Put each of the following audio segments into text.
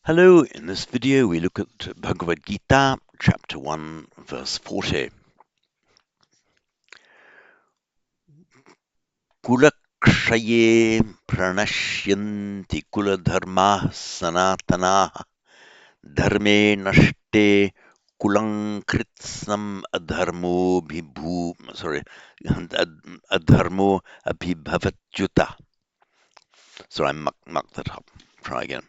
Hello, in this video we look at Bhagavad Gita, chapter 1, verse 40. Kulakshaye pranashyanti kuladharmah sanatanaah dharme nashte kulankritsam adharmo abhibhavatyuta. Sorry, I mucked that up. Try again.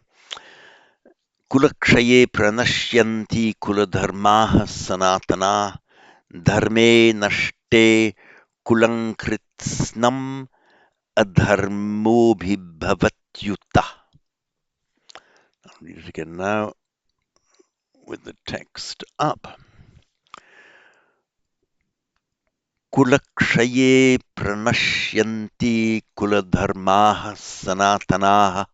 Kulakshaye pranashyanti kuladharmah sanatana dharme nashte kulankritsnam adharmobhibhavatyuta. I'll read it again now with the text up. Kulakshaye pranashyanti kuladharmah sanatanaah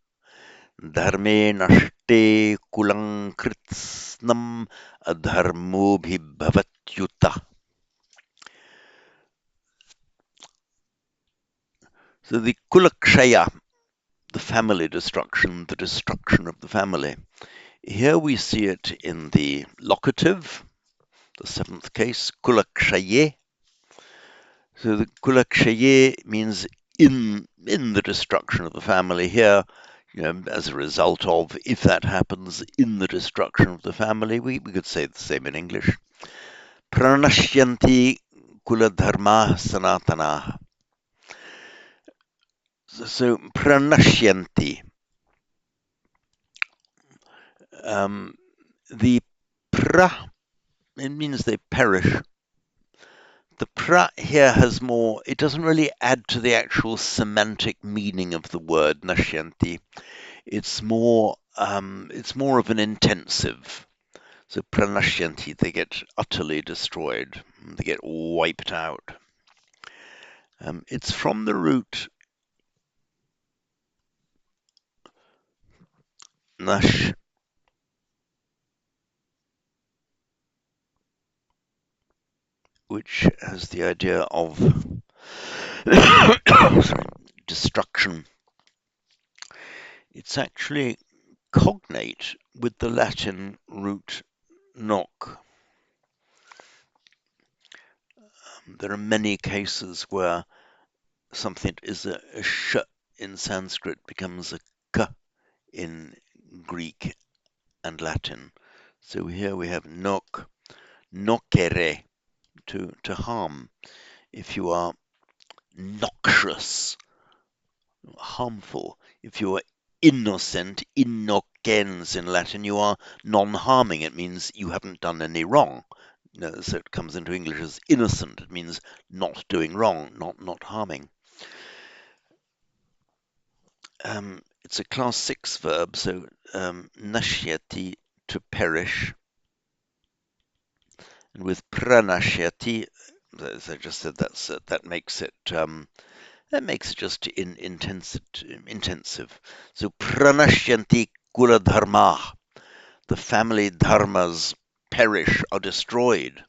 dharme nashte kulankritsnam adharmobhibhavatyuta. So the kulakshaya, the family destruction, the destruction of the family. Here we see it in the locative, the seventh case, kulakshaye. So the kulakshaye means in the destruction of the family. Here, as a result of, if that happens in the destruction of the family, we could say the same in English. Pranashyanti kuladharma sanatana. So pranashyanti. The pra, it means they perish. The pra here has more, it doesn't really add to the actual semantic meaning of the word nashyanti. It's more of an intensive. So pranashyanti, they get utterly destroyed. They get wiped out. It's from the root nash, which has the idea of destruction. It's actually cognate with the Latin root knock. There are many cases where something is a sh in Sanskrit becomes a k in Greek and Latin. So here we have knock, nocere, to harm. If you are noxious, harmful. If you are innocent, innocens in Latin, you are non-harming. It means you haven't done any wrong. So it comes into English as innocent. It means not doing wrong, not harming. It's a class 6 verb, so nashyati, to perish. And with pranashyati, as I just said, that makes it just intensive. So pranashyanti kula dharma, the family dharmas perish, are destroyed.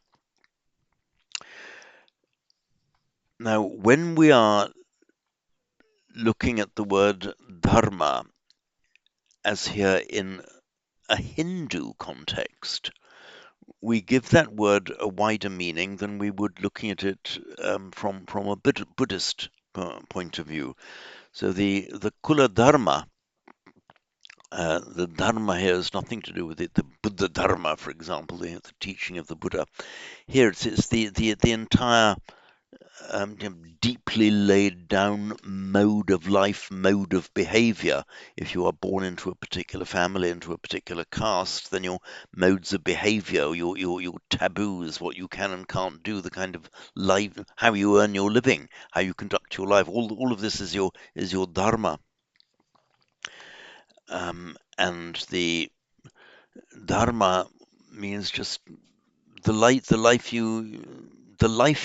Now, when we are looking at the word dharma, as here in a Hindu context, we give that word a wider meaning than we would looking at it from a Buddhist point of view. So the kula dharma, the dharma here has nothing to do with it. The Buddha dharma, for example, the teaching of the Buddha. Here it's the entire deeply laid down mode of life, mode of behavior. If you are born into a particular family, into a particular caste, then your modes of behavior, your taboos, what you can and can't do, the kind of life, how you earn your living, how you conduct your life, all of this is your dharma. And the dharma means just the life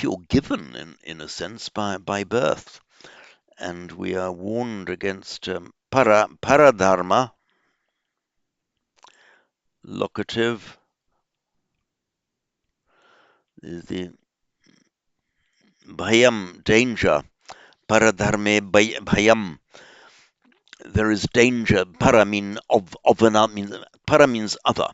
you're given in a sense by birth. And we are warned against paradharma, locative, is the bhayam, danger, paradharme bhayam. there is danger. Para mean of another means para means other,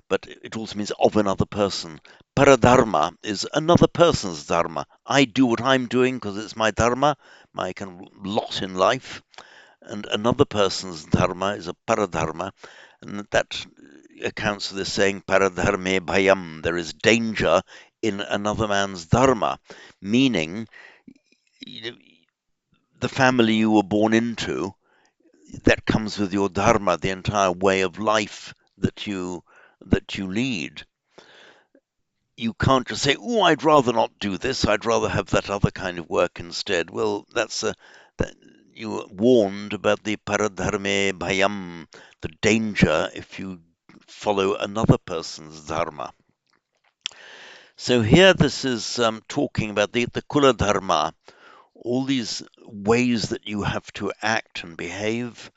but it also means of another person. Paradharma is another person's dharma. I do what I'm doing because it's my dharma, my kind of lot in life, and another person's dharma is a paradharma, and that accounts for this saying paradharme bhayam. There is danger in another man's dharma, meaning you know, the family you were born into, that comes with your dharma, the entire way of life that you lead. You can't just say, "Oh, I'd rather not do this. I'd rather have that other kind of work instead." Well, that you were warned about the paradharme bhayam, the danger if you follow another person's dharma. So here, this is talking about the kula dharma, all these ways that you have to act and behave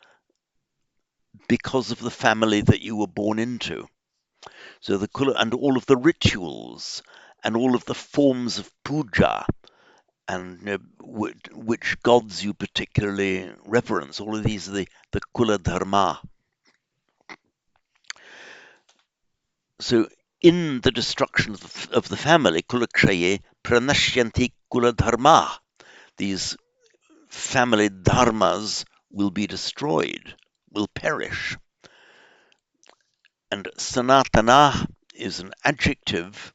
because of the family that you were born into. So the kula and all of the rituals and all of the forms of puja and which gods you particularly reverence. All of these are the kula dharma. So in the destruction of the family, kula kshaye pranashyanti kula dharma. These family dharmas will be destroyed, will perish. And sanatana is an adjective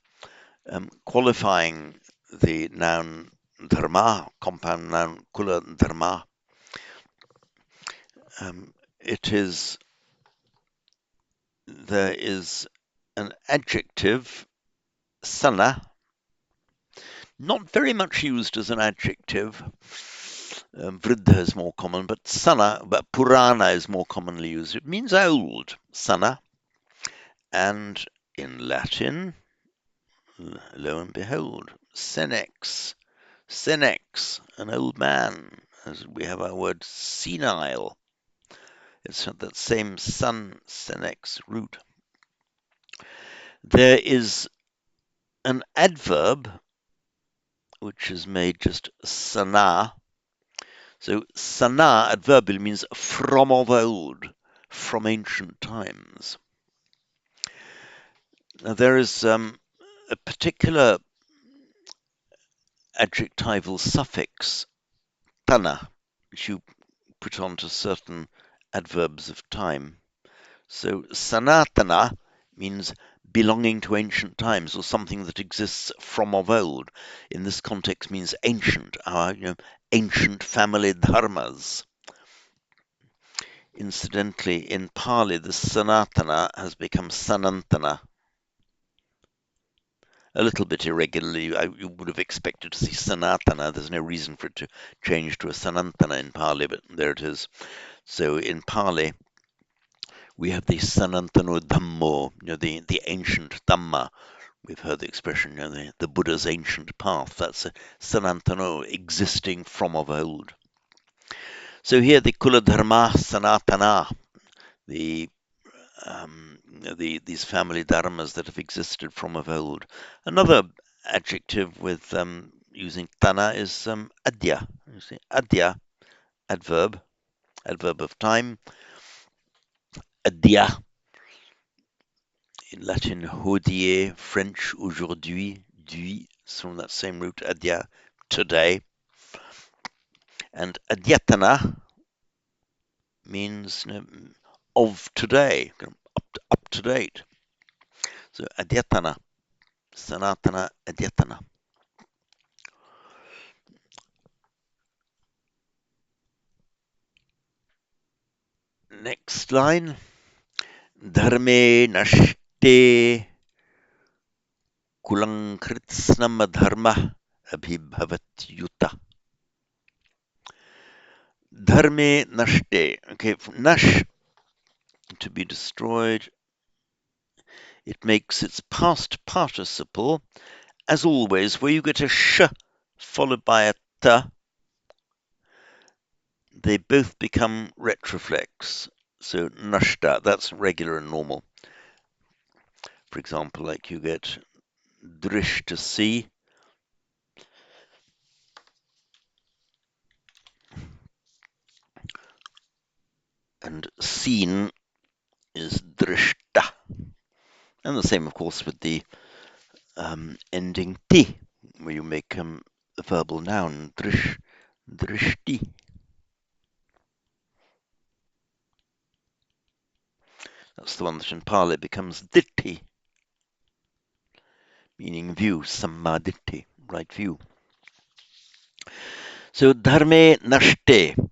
qualifying the noun dharma, compound noun kula dharma. It is There is an adjective sana, not very much used as an adjective. Vriddha is more common, but purana is more commonly used. It means old, sana, and in Latin, lo and behold, senex, an old man, as we have our word senile. It's that same sun senex root. There is an adverb which is made just sana. So sana adverbial means from of old, from ancient times. Now there is a particular adjectival suffix, tana, which you put onto certain adverbs of time. So sanatana means belonging to ancient times or something that exists from of old. In this context means ancient, our ancient family dharmas. Incidentally, in Pali, the Sanatana has become Sanantana. A little bit irregularly, you would have expected to see Sanatana. There's no reason for it to change to a Sanantana in Pali, but there it is. So in Pali, we have the Sanantano Dhammo, the ancient Dhamma. We've heard the expression, the Buddha's ancient path. That's a Sanantano, existing from of old. So here, the Kuladharma Sanatana, the these family dharmas that have existed from of old. Another adjective with using tana is adya. You see, adya, adverb of time. Adya, in Latin, hodie, French, aujourd'hui, dui, it's from that same root, adya, today. And adyatana means of today, up to date. So adyatana, sanatana, adyatana. Next line. Dharme nashte kulankritsnam dharma abhibhavatyuta. Dharme nashte. Okay, nash, to be destroyed. It makes its past participle, as always, where you get a sh followed by a ta, they both become retroflex. So nashta, that's regular and normal. For example, like you get drish to see, and seen is drishta. And the same, of course, with the ending ti, where you make a verbal noun, drishti. That's the one that in Pali becomes ditti, meaning view, sammaditthi, right view. So dharme nashte.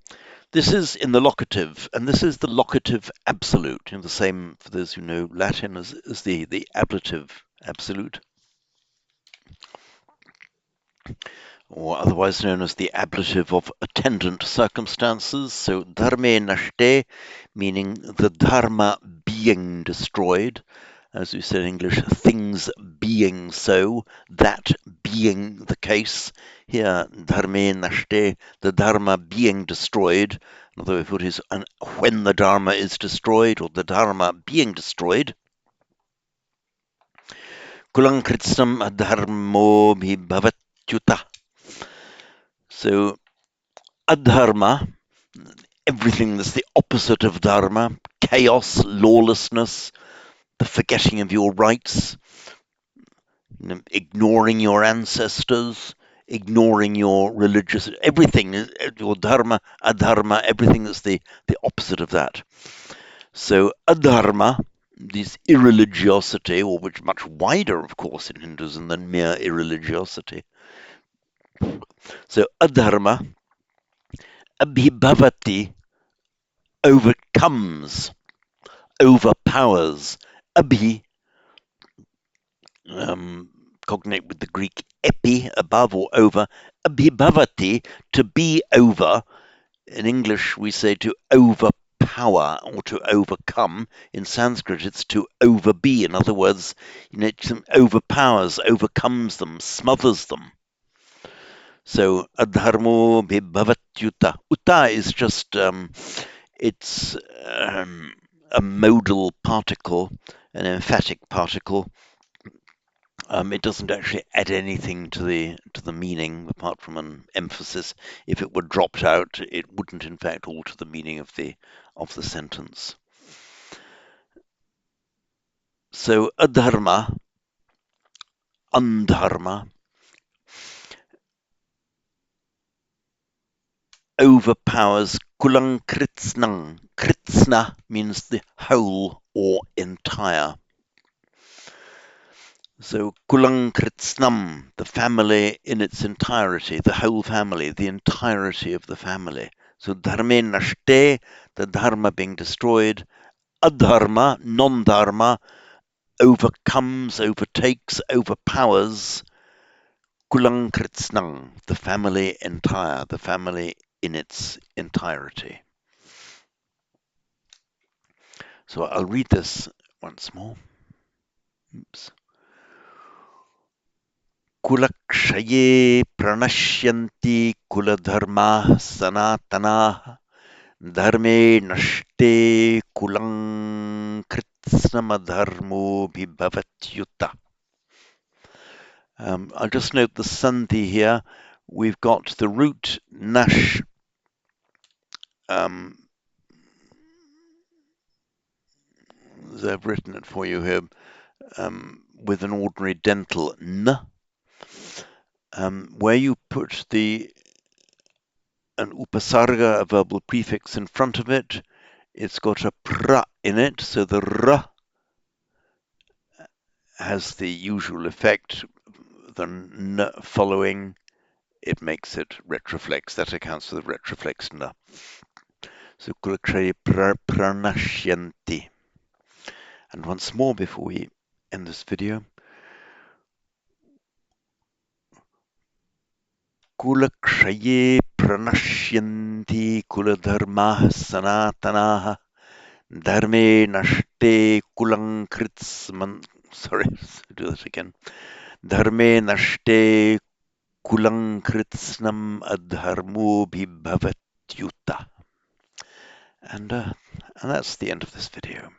This is in the locative, and this is the locative absolute, the same for those who know Latin as the ablative absolute, or otherwise known as the ablative of attendant circumstances. So dharme nashte, meaning the dharma being destroyed. As we said in English, things being so, that being the case. Here, dharme nashte, the dharma being destroyed. Another way to put it is when the dharma is destroyed, or the dharma being destroyed. Kulankritsam adharmo bhavatyuta. So, adharma, everything that's the opposite of dharma, chaos, lawlessness, the forgetting of your rights, ignoring your ancestors, ignoring your religious, everything, your dharma, adharma, everything that's the opposite of that. So adharma, this irreligiosity, or which is much wider, of course, in Hinduism than mere irreligiosity. So adharma, abhibhavati, overcomes, overpowers. Abhi, cognate with the Greek epi, above or over. Abhibhavati, to be over. In English, we say to overpower or to overcome. In Sanskrit, it's to overbe. In other words, it overpowers, overcomes them, smothers them. So, adharmo bhavatyuta. Uta is just, it's a modal particle, an emphatic particle. It doesn't actually add anything to the meaning apart from an emphasis. If it were dropped out, it wouldn't in fact alter the meaning of the sentence. So adharma, andharma, overpowers kulang kritsnang. Kritsna means the whole or entire. So kulang kritsnam, the family in its entirety, the whole family, the entirety of the family. So dharme nashte, the dharma being destroyed. Adharma, non-dharma, overcomes, overtakes, overpowers. Kulang kritsnang, the family entire, the family in its entirety. So I'll read this once more. Oops. Kulakshaye pranashyanti kuladharma sanatana dharme nashte kulang kritsnamadharmo bhavatyuta. I'll just note the sandhi here. We've got the root nash as I've written it for you here, with an ordinary dental n. Where you put an upasarga, a verbal prefix in front of it, it's got a pra in it, so the r has the usual effect. The n following, it makes it retroflex. That accounts for the retroflex n. So kulakshaye pranashyanti. And once more before we end this video, kulakshaye pranashyanti kuladharmah sanatanaha dharme nashte kulang kritsman. Sorry, do that again. Dharme nashte kulang kritsnam adharmo bhavatyuta. And that's the end of this video.